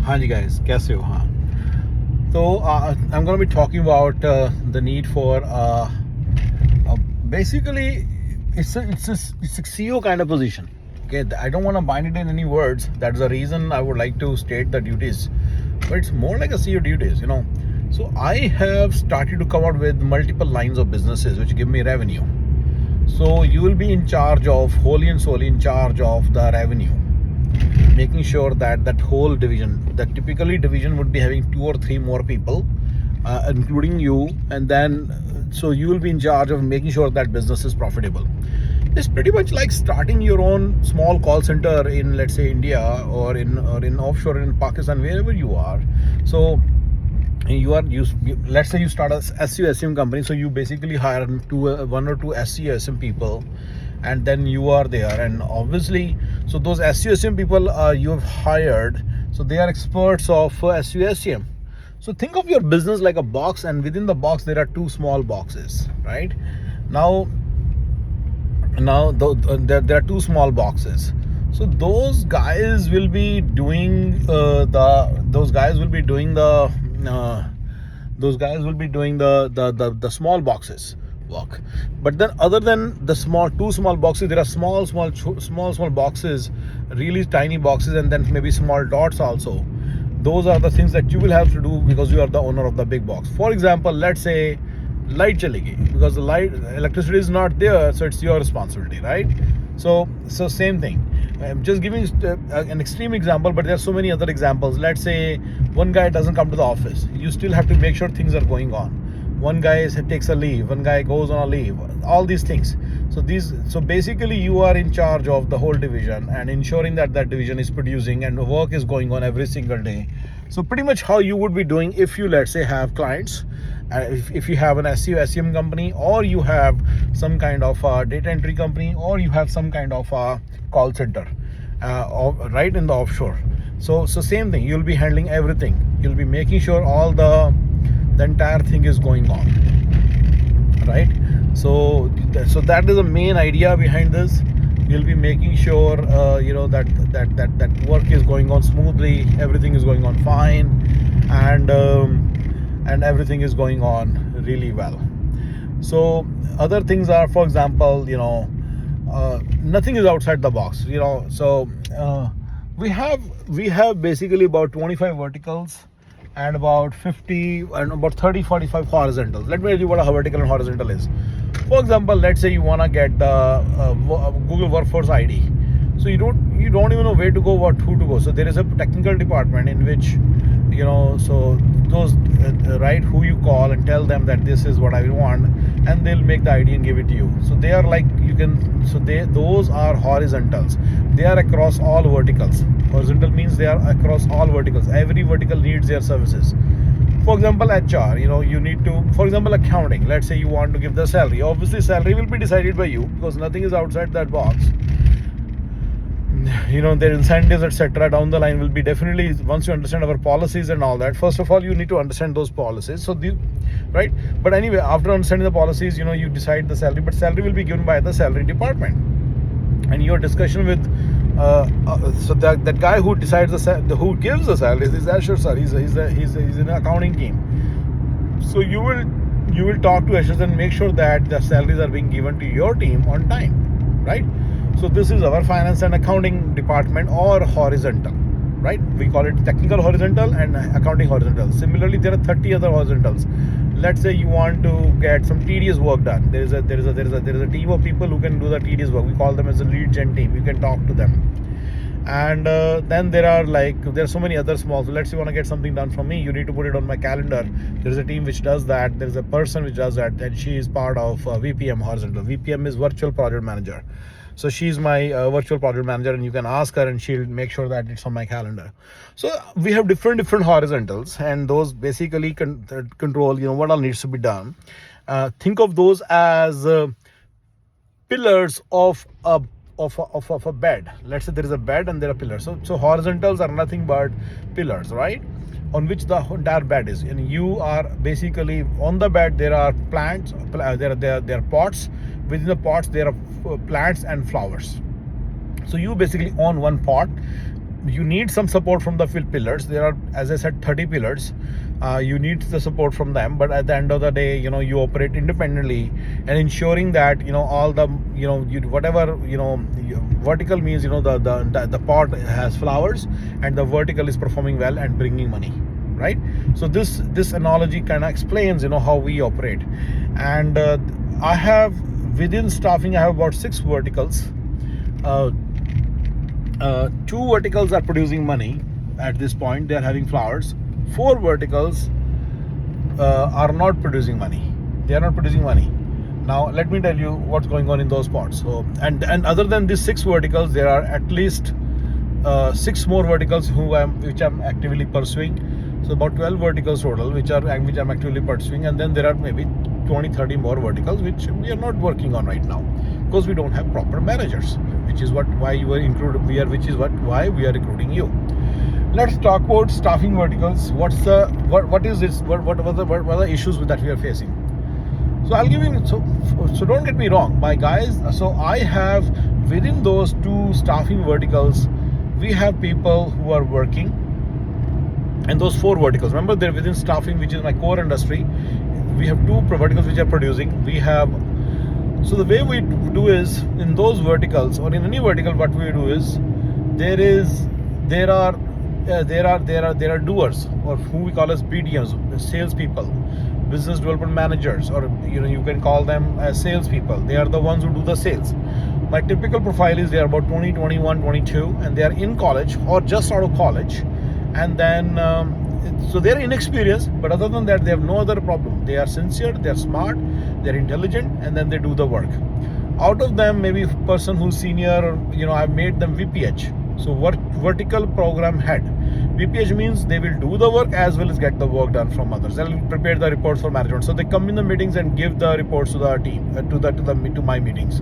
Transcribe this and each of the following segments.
हाँ जी guys, कैसे हो? हाँ, तो I'm going to be talking about the need for basically it's a CEO kind of position. Okay, I don't want to bind it in any words. That's the reason I would like to state the duties, but it's more like a CEO duties. So I have started to come out with multiple lines of businesses which give me revenue. So you will be in charge of, wholly and solely in charge of the revenue, making sure that that whole division, that typically division would be having 2 or 3 more people, including you, and then so you will be in charge of making sure that business is profitable. It's pretty much like starting your own small call center in, let's say, India or in offshore in Pakistan, wherever you are. So let's say you start a SEO company, so you basically hire 1 or 2 SEO people, and then you are there, and obviously, so those SEO people you have hired, so they are experts of SEO. So think of your business like a box, and within the box there are 2 small boxes, right? Now there are 2 small boxes. So those guys will be doing the small boxes work. But then, other than the 2 small boxes, there are small boxes, really tiny boxes, and then maybe small dots also. Those are the things that you will have to do because you are the owner of the big box. For example, let's say light chali gayi, because the electricity is not there, so it's your responsibility, right? So same thing. I'm just giving an extreme example, but there are so many other examples. Let's say one guy doesn't come to the office, you still have to make sure things are going on. One guy takes a leave, one guy goes on a leave, all these things. So basically you are in charge of the whole division and ensuring that that division is producing and work is going on every single day. So pretty much how you would be doing if you, let's say, have clients, if you have an SEM company, or you have some kind of data entry company, or you have some kind of call center right in the offshore. So same thing, you'll be handling everything. You'll be making sure all the entire thing is going on, right? So that is the main idea behind this. You'll be making sure that work is going on smoothly, everything is going on fine, and everything is going on really well. So other things are, for example, nothing is outside the box. So we have basically about 25 verticals and about 50 and about 30-45 horizontals. Let me tell you what a vertical and horizontal is. For example, let's say you want to get the Google Workforce ID. So you don't even know where to go, who to go. So there is a technical department in which, so those right, who you call and tell them that this is what I want, and they'll make the ID and give it to you. So they are like, those are horizontals. They are across all verticals. Horizontal means they are across all verticals. Every vertical needs their services. For example, HR, you need to, for example, accounting. Let's say you want to give the salary. Obviously, salary will be decided by you because nothing is outside that box. Their incentives, etc. down the line will be definitely, once you understand our policies and all that. First of all, you need to understand those policies. Right? But anyway, after understanding the policies, you decide the salary. But salary will be given by the salary department. And your discussion with so that guy who decides who gives the salaries is Asher sir. He's in the accounting team. So you will talk to Asher and make sure that the salaries are being given to your team on time, right? So this is our finance and accounting department, or horizontal, right? We call it technical horizontal and accounting horizontal. Similarly, there are 30 other horizontals. Let's say you want to get some tedious work done. There is a team of people who can do the tedious work. We call them as a lead gen team. You can talk to them. And then there are so many other small. So let's say you want to get something done from me, you need to put it on my calendar. There is a team which does that. There is a person which does that, and she is part of VPM horizontal. VPM is virtual project manager. So she's my virtual project manager, and you can ask her and she'll make sure that it's on my calendar. So we have different horizontals, and those basically control what all needs to be done. Think of those as pillars of a bed. Let's say there is a bed and there are pillars. So horizontals are nothing but pillars, right, on which the entire bed is. And you are basically on the bed. There are plants, there are pots. Within the pots there are plants and flowers. So you basically own one pot. you need some support from the pillars. There are, as I said, 30 pillars. You need the support from them, but at the end of the day, you operate independently and ensuring that all the whatever vertical means, the pot has flowers and the vertical is performing well and bringing money, right? So this analogy kind of explains how we operate. And I have, within staffing, I have about 6 verticals. 2 verticals are producing money at this point. They are having flowers. 4 verticals are not producing money. They are not producing money. Now let me tell you what's going on in those pots. So and other than these 6 verticals, there are at least 6 more verticals which I'm actively pursuing. So about 12 verticals total which I'm actively pursuing, and then there are maybe 20-30 more verticals which we are not working on right now because we don't have proper managers, which is why you were included. Why we are recruiting you. Let's talk about staffing verticals. What is this? What are the issues that we are facing? So I'll give you. So don't get me wrong, my guys. So I have, within those 2 staffing verticals, we have people who are working, and those 4 verticals. Remember, they're within staffing, which is my core industry. We have 2 verticals which are producing. We have. So the way we do is, in those verticals or in any vertical, what we do is there are doers, or who we call as BDMs, salespeople, business development managers, or you can call them as salespeople. They are the ones who do the sales. My typical profile is they are about 20, 21, 22, and they are in college or just out of college, and then so they're inexperienced, but other than that, they have no other problem. They are sincere, they're smart, they're intelligent, and then they do the work. Out of them, maybe a person who's senior, I've made them VPH. So vertical program head. VPH means they will do the work as well as get the work done from others. They'll prepare the reports for management. So they come in the meetings and give the reports to the team, to my meetings.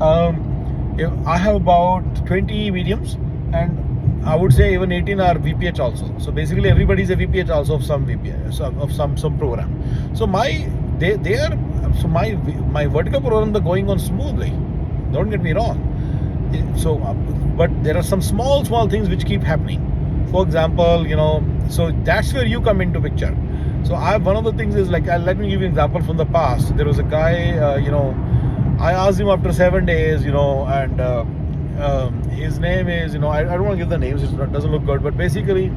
I have about 20 mediums, and I would say even 18 are VPH also. So basically everybody is a VPH also of some VPH, of some program. So my vertical programs are going on smoothly. Don't get me wrong. So, but there are some small things which keep happening. For example, so that's where you come into picture. So one of the things is like, let me give you an example from the past. There was a guy, I asked him after 7 days, and his name is, I don't want to give the names, it doesn't look good, but basically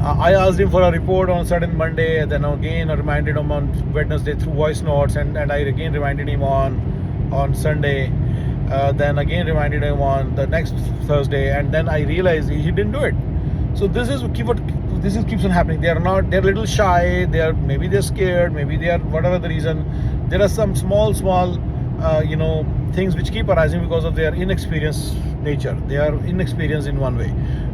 I asked him for a report on a certain Monday, and then again I reminded him on Wednesday through voice notes, and I again reminded him on Sunday, then again reminded him on the next Thursday, and then I realized he didn't do it. So this keeps on happening. They're a little shy, maybe they're scared, maybe they are, whatever the reason, there are some small things which keep arising because of their inexperienced nature. They are inexperienced in one way.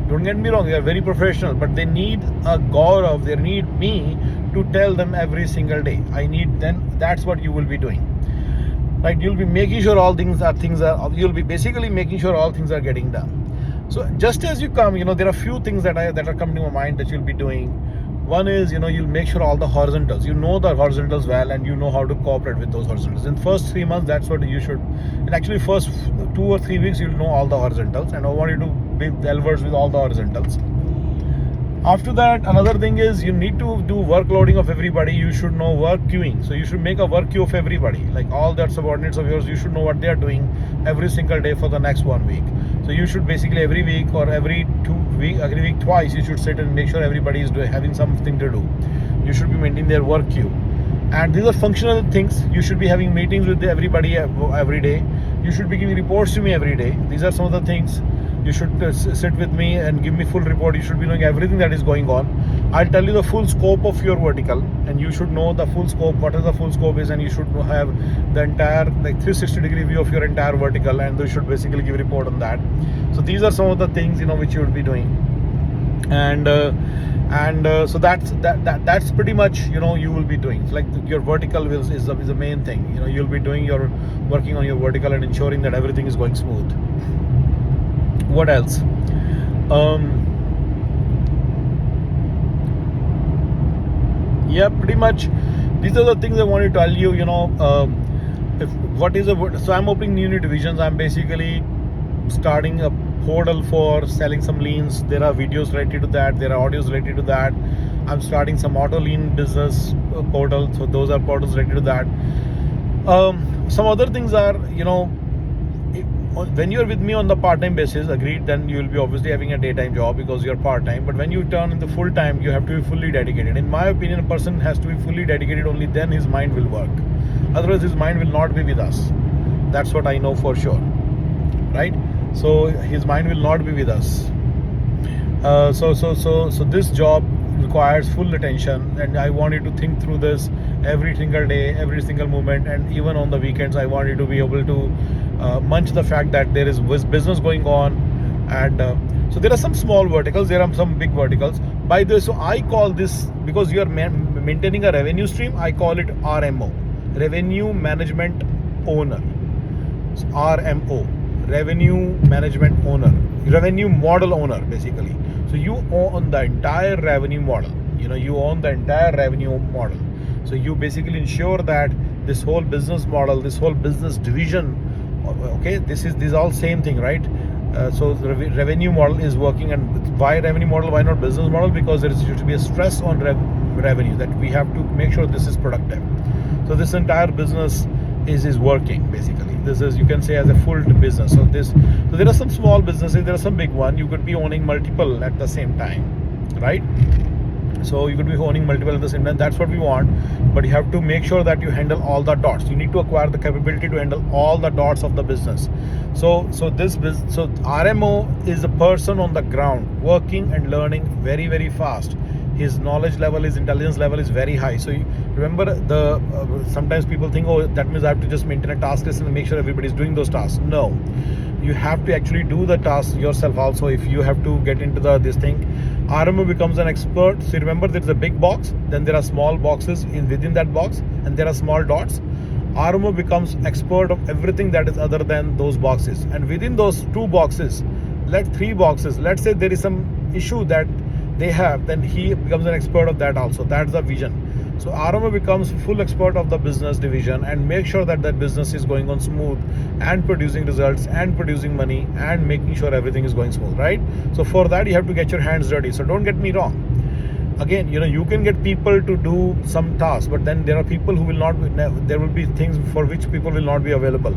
Don't get me wrong, they are very professional, but they need a Gaurav, they need me to tell them every single day. That's what you will be doing. Right? You'll be making sure you'll be basically making sure all things are getting done. So just as you come, there are few things that are coming to my mind that you'll be doing. One is, you'll make sure all the horizontals, the horizontals well, and you know how to cooperate with those horizontals. In first 3 months, that's what you should. And actually, first 2 or 3 weeks, you'll know all the horizontals, and I want you to be well-versed with all the horizontals. After that, another thing is you need to do workloading of everybody. You should know work queuing. So you should make a work queue of everybody. Like all their subordinates of yours, you should know what they are doing every single day for the next 1 week. So you should basically every week or every week twice, you should sit and make sure everybody is having something to do. You should be maintaining their work queue. And these are functional things. You should be having meetings with everybody every day. You should be giving reports to me every day. These are some of the things. You should sit with me and give me full report. You should be knowing everything that is going on. I'll tell you the full scope of your vertical, and you should know the full scope, what is the full scope is, and you should have the entire 360-degree view of your entire vertical, and you should basically give a report on that. So these are some of the things which you would be doing, and so that's pretty much you will be doing. It's like your vertical is the main thing. You'll be working on your vertical and ensuring that everything is going smooth. What else? Yeah, pretty much these are the things I want to tell you. So I'm opening new divisions. I'm basically starting a portal for selling some leans. There are videos related to that. There are audios related to that. I'm starting some auto lean business portal. So those are portals related to that. Some other things are, when you're with me on the part-time basis, agreed, then you will be obviously having a daytime job because you're part-time. But when you turn into full-time, you have to be fully dedicated. In my opinion, a person has to be fully dedicated. Only then his mind will work. Otherwise, his mind will not be with us. That's what I know for sure, right? So his mind will not be with us. So this job requires full attention, and I want you to think through this every single day, every single moment, and even on the weekends. I want you to be able to munch the fact that there is business going on. And so there are some small verticals, there are some big verticals. By the way, so I call this, because you are maintaining a revenue stream, I call it RMO, Revenue Management Owner. So RMO, Revenue Management Owner, Revenue Model Owner, basically. So you own the entire revenue model. You own the entire revenue model. So you basically ensure that this whole business model, this whole business division, okay, this is all same thing, right? So the revenue model is working. And why revenue model? Why not business model? Because there used to be a stress on revenue, that we have to make sure this is productive. So this entire business is working, basically. This is, you can say, as a full business. So there are some small businesses, there are some big one. You could be owning multiple at the same time, right? So you could be owning multiple at the same time. That's what we want. But you have to make sure that you handle all the dots. You need to acquire the capability to handle all the dots of the business. So RMO is a person on the ground working and learning very, very fast. His knowledge level, his intelligence level is very high. So remember, sometimes people think, oh, that means I have to just maintain a task list and make sure everybody's doing those tasks. No, you have to actually do the tasks yourself also. If you have to get into this thing, RMO becomes an expert. So remember, there's a big box, then there are small boxes within that box, and there are small dots. RMO becomes expert of everything that is other than those boxes. And within those 2 boxes, 3 boxes, let's say there is some issue that they have, then he becomes an expert of that also. That's the vision. So RMO becomes full expert of the business division and make sure that business is going on smooth and producing results and producing money and making sure everything is going smooth, right? So for that, you have to get your hands dirty. So don't get me wrong. Again, you can get people to do some tasks, but then there are people who will not, there will be things for which people will not be available.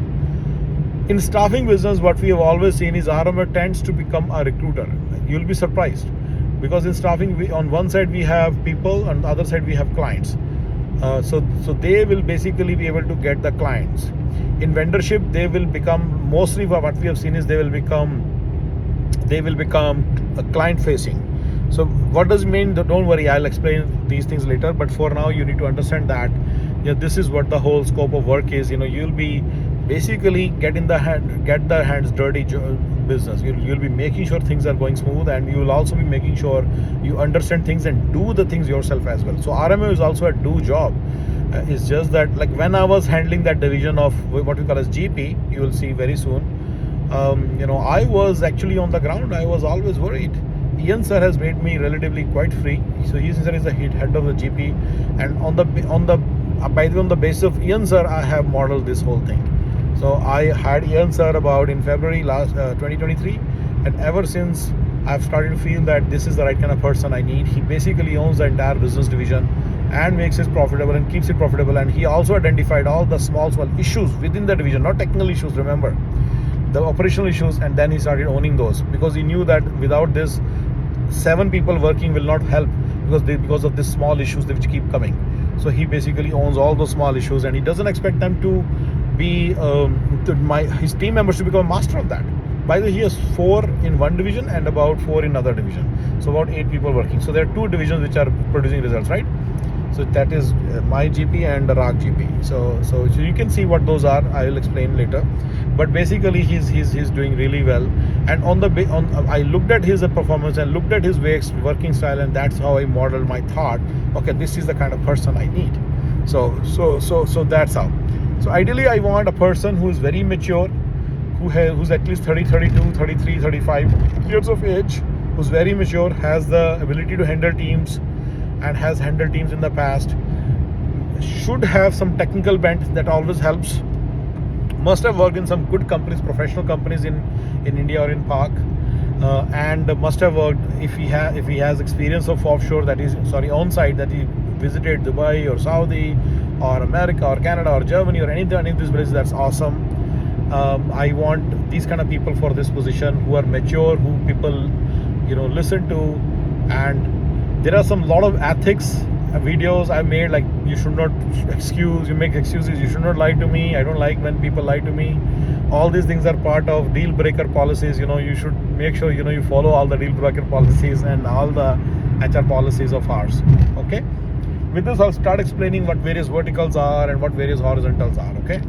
In staffing business, what we have always seen is RMO tends to become a recruiter. You'll be surprised. Because in staffing, on one side we have people, on the other side we have clients. So they will basically be able to get the clients. In vendorship, they will become, mostly what we have seen is they will become client facing. So what does it mean? Don't worry, I'll explain these things later. But for now, you need to understand that this is what the whole scope of work is. You'll be basically get the hands dirty business. You'll be making sure things are going smooth, and you will also be making sure you understand things and do the things yourself as well. So RMO is also a do job. It's just that, like when I was handling that division of what we call as GP, you will see very soon. I was actually on the ground. I was always worried. Ian sir has made me relatively quite free. So he is the head of the GP, and on the basis of Ian sir, I have modeled this whole thing. So I had Ian sir about in February last 2023, and ever since I've started to feel that this is the right kind of person I need. He basically owns the entire business division and makes it profitable and keeps it profitable. And he also identified all the small issues within the division, not technical issues, remember, the operational issues, and then he started owning those, because he knew that without this, 7 people working will not help, because of these small issues which keep coming. So he basically owns all those small issues, and he doesn't expect them to be his team members to become a master of that. By the way, he has 4 in one division and about 4 in other division, so about 8 people working. So there are 2 divisions which are producing results, right? So that is my GP and the RAG GP. So you can see what those are. I will explain later. But basically, he's doing really well. And I looked at his performance and looked at his working style, and that's how I modeled my thought. Okay, this is the kind of person I need. So that's how. So ideally, I want a person who is very mature, who's at least 30, 32, 33, 35 years of age, who's very mature, has the ability to handle teams, and has handled teams in the past, should have some technical bent, that always helps, must have worked in some good companies, professional companies in India or in Pak, and must have worked, if he has experience of offshore, that is, sorry, on site, that he visited Dubai or Saudi or America or Canada or Germany or any of these places, that's awesome. I want these kind of people for this position, who are mature, who people listen to. And there are some lot of ethics videos I made, like you should not make excuses, you should not lie to me, I don't like when people lie to me. All these things are part of deal breaker policies. You should make sure you follow all the deal breaker policies and all the HR policies of ours. Okay, with this I'll start explaining what various verticals are and what various horizontals are. Okay.